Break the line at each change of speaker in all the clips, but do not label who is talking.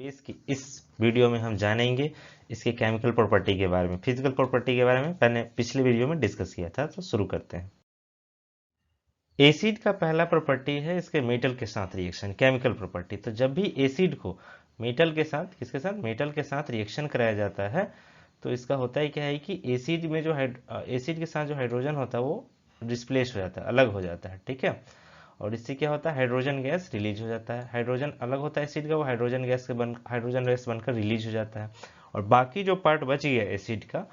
Base की इस video में हम जानेंगे इसके केमिकल प्रॉपर्टी के बारे में। फिजिकल प्रॉपर्टी के बारे में मैंने पिछले वीडियो में डिस्कस किया था, तो शुरू करते हैं। एसिड का पहला प्रॉपर्टी है इसके मेटल के साथ रिएक्शन, केमिकल प्रॉपर्टी। तो जब भी एसिड को मेटल के साथ, किसके साथ, मेटल के साथ रिएक्शन कराया जाता है तो इसका होता है क्या है कि एसिड में जो एसिड के साथ जो हाइड्रोजन होता है वो डिस्प्लेस हो जाता है, अलग हो जाता है, ठीक है। और इससे क्या होता है, हाइड्रोजन गैस रिलीज हो जाता है। हाइड्रोजन अलग होता है एसिड का, वो हाइड्रोजन गैस बनकर रिलीज हो जाता है। और बाकी जो पार्ट बच गया एसिड का,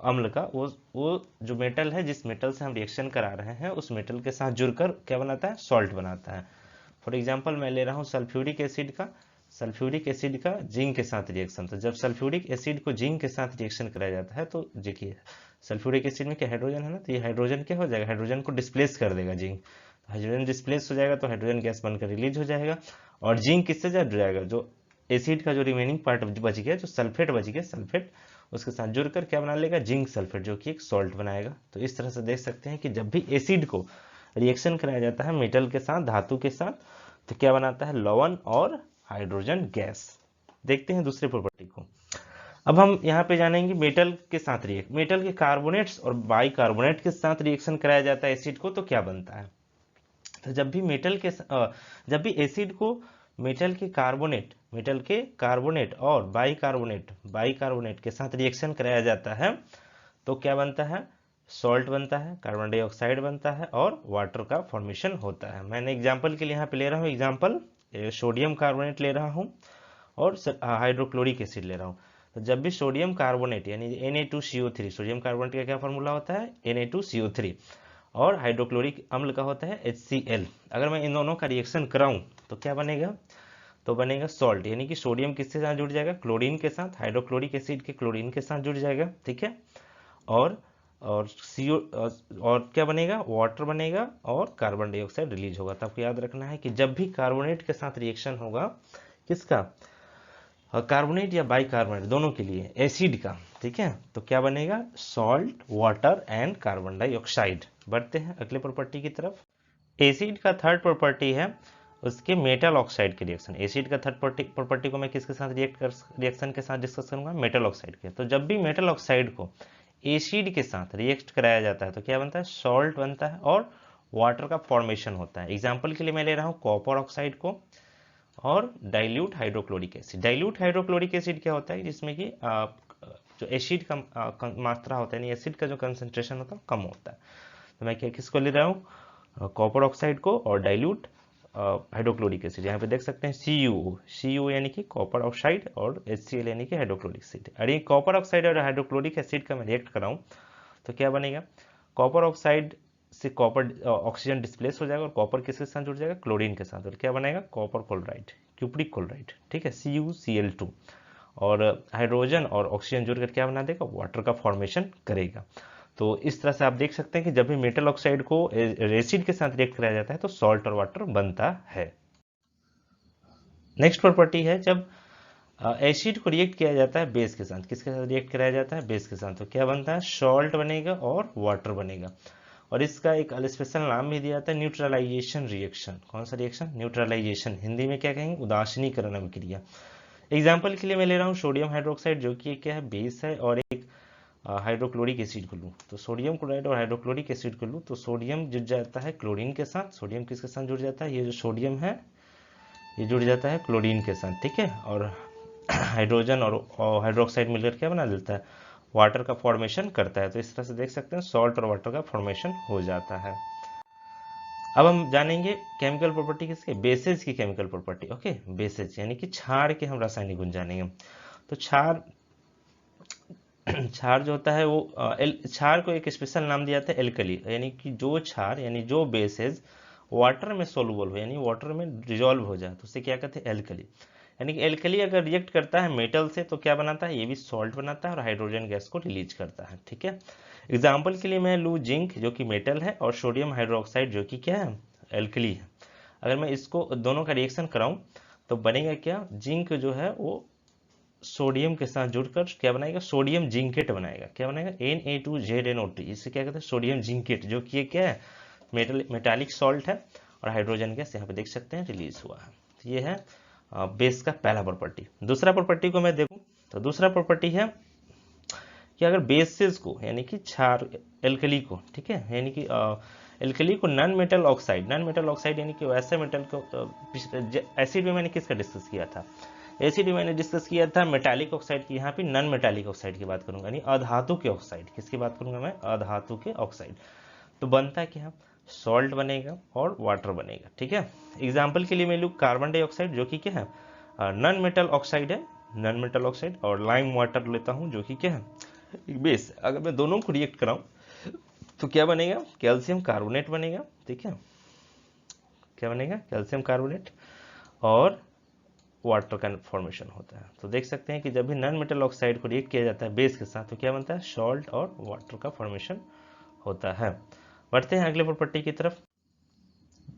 अम्ल का, वो जो मेटल है, जिस मेटल से हम रिएक्शन करा रहे हैं उस मेटल के साथ जुड़कर क्या बनाता है, सॉल्ट बनाता है। फॉर एग्जाम्पल मैं ले रहा हूँ सल्फ्यूरिक एसिड का जिंक के साथ रिएक्शन। तो जब सल्फ्यूरिक एसिड को जिंक के साथ रिएक्शन कराया जाता है तो देखिए सल्फ्यूरिक एसिड में क्या हाइड्रोजन है ना, तो ये हाइड्रोजन क्या हो जाएगा, हाइड्रोजन को डिस्प्लेस कर देगा जिंक। हाइड्रोजन डिस्प्लेस हो जाएगा तो हाइड्रोजन गैस बनकर रिलीज हो जाएगा। और जिंक किससे जुड़ जाएगा, जो एसिड का जो रिमेनिंग पार्ट बच गया, जो सल्फेट बच गया, सल्फेट उसके साथ जुड़कर क्या बना लेगा, जिंक सल्फेट, जो कि एक सॉल्ट बनाएगा। तो इस तरह से देख सकते हैं कि जब भी एसिड को रिएक्शन कराया जाता है मेटल के साथ, धातु के साथ, तो क्या बनाता है, लवण और हाइड्रोजन गैस। देखते हैं दूसरे प्रॉपर्टी को। अब हम यहाँ पे जानेंगे मेटल के साथ मेटल के कार्बोनेट्स और बाइकार्बोनेट के साथ रिएक्शन कराया जाता है एसिड को, तो क्या बनता है। तो जब भी एसिड को मेटल के कार्बोनेट और बाइकार्बोनेट के साथ रिएक्शन कराया जाता है तो क्या बनता है, सॉल्ट बनता है, कार्बन डाइऑक्साइड बनता है और वाटर का फॉर्मेशन होता है। मैंने एग्जांपल के लिए यहाँ पे ले रहा हूँ, एग्जांपल सोडियम कार्बोनेट ले रहा हूँ और हाइड्रोक्लोरिक एसिड ले रहा हूँ। तो जब भी सोडियम कार्बोनेट यानी Na2CO3, सोडियम कार्बोनेट का क्या फॉर्मूला होता है, Na2CO3, और हाइड्रोक्लोरिक अम्ल का होता है HCl। अगर मैं इन दोनों का रिएक्शन कराऊं तो क्या बनेगा, तो बनेगा सॉल्ट, यानी कि सोडियम किसके साथ जुड़ जाएगा, क्लोरीन के साथ, हाइड्रोक्लोरिक एसिड के क्लोरीन के साथ जुड़ जाएगा, ठीक है। और सीओ और क्या बनेगा, वाटर बनेगा और कार्बन डाइऑक्साइड रिलीज होगा। तो आपको याद रखना है कि जब भी कार्बोनेट के साथ रिएक्शन होगा, किसका, कार्बोनेट या बाइकार्बोनेट, दोनों के लिए, एसिड का, ठीक है, तो क्या बनेगा, salt, water and carbon dioxide. बढ़ते हैं अगले प्रॉपर्टी की तरफ। एसिड का थर्ड प्रॉपर्टी है उसके मेटल ऑक्साइड के रिएक्शन। एसिड का थर्ड प्रॉपर्टी को मैं किसके साथ रिएक्शन के साथ डिस्कस करूंगा, मेटल ऑक्साइड के। तो जब भी मेटल ऑक्साइड को एसिड के साथ रिएक्ट कराया जाता है तो क्या बनता है, सॉल्ट बनता है और वाटर का फॉर्मेशन होता है। एग्जाम्पल के लिए मैं ले रहा हूँ कॉपर ऑक्साइड को और dilute hydrochloric acid. Dilute hydrochloric acid क्या होता है, जिसमें कि जो एसिड का मात्रा होता है, यानी एसिड का जो कंसंट्रेशन होता है कम होता है। तो मैं क्या किसको ले रहा हूँ, कॉपर ऑक्साइड को और डाइल्यूट हाइड्रोक्लोरिक एसिड। यहाँ पे देख सकते हैं CuO यानी कि कॉपर ऑक्साइड और HCl यानी कि हाइड्रोक्लोरिक एसिड। अरे कॉपर ऑक्साइड और हाइड्रोक्लोरिक एसिड का मैं रिएक्ट कराऊं तो क्या बनेगा, कॉपर ऑक्साइड से कॉपर ऑक्सीजन डिस्प्लेस हो जाएगा और कॉपर किसके साथ जुड़ जाएगा, क्लोरीन के साथ, और क्या बनेगा, कॉपर क्लोराइड, क्यूप्रिक क्लोराइड, ठीक है, CuCl2। और हाइड्रोजन और ऑक्सीजन जुड़कर क्या बना देगा, वाटर का फॉर्मेशन करेगा। तो इस तरह से आप देख सकते हैं कि जब भी मेटल ऑक्साइड को एसिड के साथ रिएक्ट कराया जाता है तो सॉल्ट और वाटर बनता है। नेक्स्ट प्रॉपर्टी है जब एसिड को रिएक्ट किया जाता है बेस के साथ, किसके साथ रिएक्ट कराया जाता है, बेस के साथ, तो क्या बनता है, सॉल्ट बनेगा और वाटर बनेगा। और इसका एक स्पेशल नाम भी दिया जाता है, न्यूट्रलाइजेशन रिएक्शन। कौन सा रिएक्शन, न्यूट्रलाइजेशन, हिंदी में क्या कहेंगे, उदासीनीकरण अभिक्रिया। एग्जाम्पल के लिए मैं ले रहा हूँ सोडियम हाइड्रोक्साइड, जो कि क्या है, बेस है, और एक हाइड्रोक्लोरिक एसिड को लूँ तो सोडियम क्लोराइड और हाइड्रोक्लोरिक एसिड को लूँ तो सोडियम जुड़ जाता है क्लोरीन के साथ। सोडियम किसके साथ जुड़ जाता है, ये जो सोडियम है ये जुड़ जाता है क्लोरीन के साथ, ठीक है। और हाइड्रोजन और हाइड्रोक्साइड मिलकर क्या बना देता है, वाटर का फॉर्मेशन करता है। तो इस तरह से देख सकते हैं सॉल्ट और वाटर का फॉर्मेशन हो जाता है। अब हम जानेंगे केमिकल प्रॉपर्टी किसके, बेसेज की केमिकल प्रॉपर्टी। ओके, बेसेज यानी कि क्षार के हम रासायनिक गुण जानेंगे। तो क्षार जो होता है वो क्षार को एक स्पेशल नाम दिया जाता है एल्कली, यानी कि जो क्षार यानी जो बेसेज वाटर में सोलूबल हो, यानी वाटर में डिजोल्व हो जाए तो उसे क्या कहते हैं, एल्कली। यानी कि एल्कली अगर रिएक्ट करता है मेटल से तो क्या बनाता है, ये भी सॉल्ट बनाता है और हाइड्रोजन गैस को रिलीज करता है, ठीक है। एग्जाम्पल के लिए मैं लूँ जिंक, जो कि मेटल है, और सोडियम हाइड्रोक्साइड, जो कि क्या है, एल्कली है। अगर मैं इसको दोनों का रिएक्शन कराऊं तो बनेगा क्या, जिंक जो है वो सोडियम के साथ जुड़कर क्या बनाएगा, सोडियम जिंकेट बनाएगा। क्या बनाएगा, Na2ZNO3, इसे क्या कहते हैं, सोडियम जिंकेट, जो कि ये क्या है, मेटालिक सॉल्ट है और हाइड्रोजन गैस यहाँ पे देख सकते हैं रिलीज हुआ है। ये है बेस का पहला प्रॉपर्टी। दूसरा प्रॉपर्टी को मैं देखूं तो दूसरा प्रॉपर्टी है कि अगर बेसिस को यानी कि क्षार एल्कली को, ठीक है, यानी कि एल्कली को नॉन मेटल ऑक्साइड यानी कि वैसे मेटल को एसिड में मैंने किसका डिस्कस किया था, एसिड में मैंने डिस्कस किया था मेटालिक ऑक्साइड की। यहाँ पे नॉन मेटालिक ऑक्साइड की बात करूंगा, यानी अधातु के ऑक्साइड। किसकी बात करूंगा मैं, अधातु के ऑक्साइड। तो बनता है क्या, सॉल्ट बनेगा और वाटर बनेगा, ठीक है। एग्जाम्पल के लिए मैं लूँ कार्बन डाइऑक्साइड जो कि क्या है, नॉन मेटल ऑक्साइड है, नॉन मेटल ऑक्साइड, और लाइम वाटर लेता हूँ जो कि क्या है, बेस। अगर मैं दोनों को रिएक्ट कराऊं तो क्या बनेगा, कैल्शियम कार्बोनेट बनेगा, ठीक है। क्या बनेगा, कैल्शियम कार्बोनेट, और वाटर का फॉर्मेशन होता है। तो देख सकते हैं कि जब भी नॉन मेटल ऑक्साइड को रिएक्ट किया जाता है बेस के साथ तो क्या बनता है, सॉल्ट और वाटर का फॉर्मेशन होता है। बढ़ते हैं अगले प्रॉपर्टी की तरफ।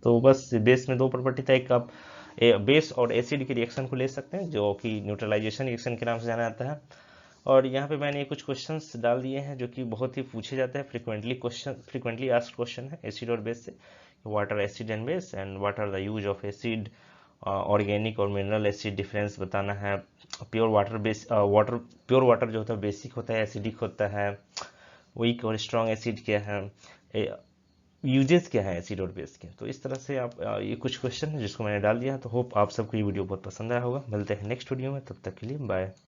तो बस बेस में दो प्रॉपर्टी था, एक आप बेस और एसिड की रिएक्शन को ले सकते हैं जो कि न्यूट्रलाइजेशन रिएक्शन के नाम से जाना जाता है। और यहाँ पे मैंने कुछ क्वेश्चंस डाल दिए हैं जो कि बहुत ही पूछे जाते हैं, फ्रिक्वेंटली आस्क्ड क्वेश्चन है एसिड और बेस से। What are acid and base and what are the use of acid, organic और मिनरल एसिड डिफरेंस बताना है। प्योर वाटर जो होता है बेसिक होता है, एसिडिक होता है, वीक और स्ट्रॉन्ग एसिड क्या है, यूजेस क्या है एसिड और बेस के। तो इस तरह से आप ये कुछ क्वेश्चन है जिसको मैंने डाल दिया। तो होप आप सबको ये वीडियो बहुत पसंद आया होगा। मिलते हैं नेक्स्ट वीडियो में, तब तक के लिए बाय।